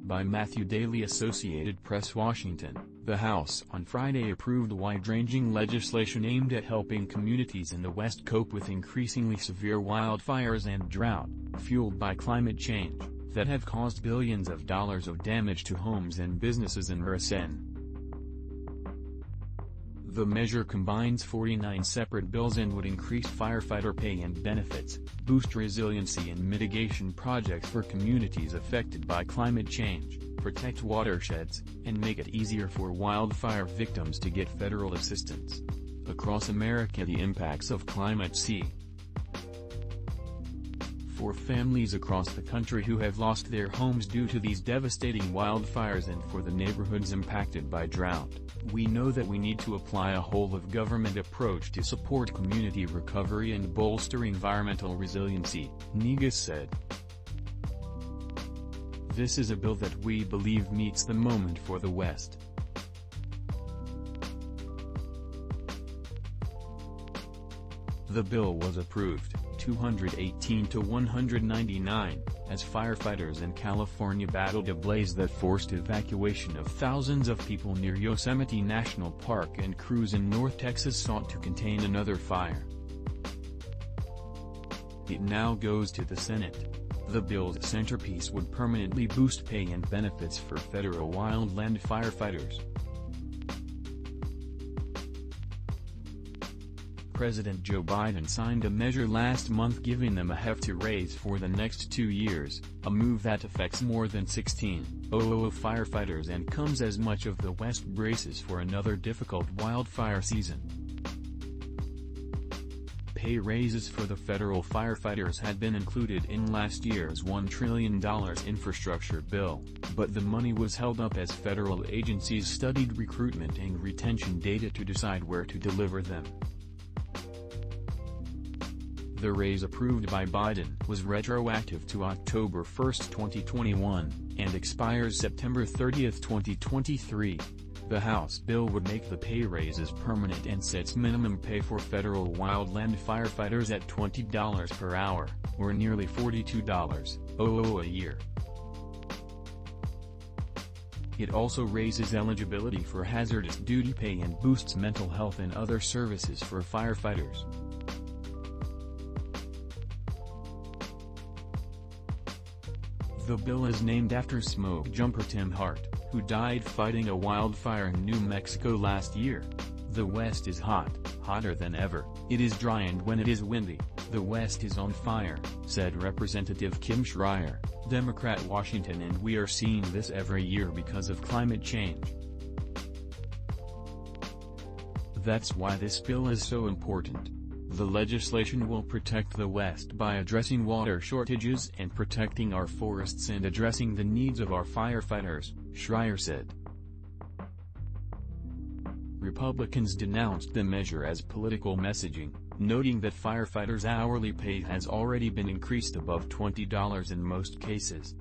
By Matthew Daly, Associated Press, Washington. The House on Friday approved wide-ranging legislation aimed at helping communities in the West cope with increasingly severe wildfires and drought, fueled by climate change, that have caused billions of dollars of damage to homes and businesses in RSN. The measure combines 49 separate bills and would increase firefighter pay and benefits, boost resiliency and mitigation projects for communities affected by climate change, protect watersheds, and make it easier for wildfire victims to get federal assistance. Across America, the impacts of climate change. For families across the country who have lost their homes due to these devastating wildfires and for the neighborhoods impacted by drought, we know that we need to apply a whole-of-government approach to support community recovery and bolster environmental resiliency, Negus said. This is a bill that we believe meets the moment for the West. The bill was approved, 218 to 199, as firefighters in California battled a blaze that forced evacuation of thousands of people near Yosemite National Park, and crews in North Texas sought to contain another fire. It now goes to the Senate. The bill's centerpiece would permanently boost pay and benefits for federal wildland firefighters. President Joe Biden signed a measure last month giving them a hefty raise for the next 2 years, a move that affects more than 16,000 firefighters and comes as much of the West braces for another difficult wildfire season. Pay raises for the federal firefighters had been included in last year's $1 trillion infrastructure bill, but the money was held up as federal agencies studied recruitment and retention data to decide where to deliver them. The raise approved by Biden was retroactive to October 1, 2021, and expires September 30, 2023. The House bill would make the pay raises permanent and sets minimum pay for federal wildland firefighters at $20 per hour, or nearly $42 a year. It also raises eligibility for hazardous duty pay and boosts mental health and other services for firefighters. The bill is named after smoke jumper Tim Hart, who died fighting a wildfire in New Mexico last year. The West is hot, hotter than ever. It is dry, and when it is windy, the West is on fire, said Representative Kim Schreier, Democrat, Washington, and we are seeing this every year because of climate change. That's why this bill is so important. The legislation will protect the West by addressing water shortages and protecting our forests and addressing the needs of our firefighters, Schreier said. Republicans denounced the measure as political messaging, noting that firefighters' hourly pay has already been increased above $20 in most cases.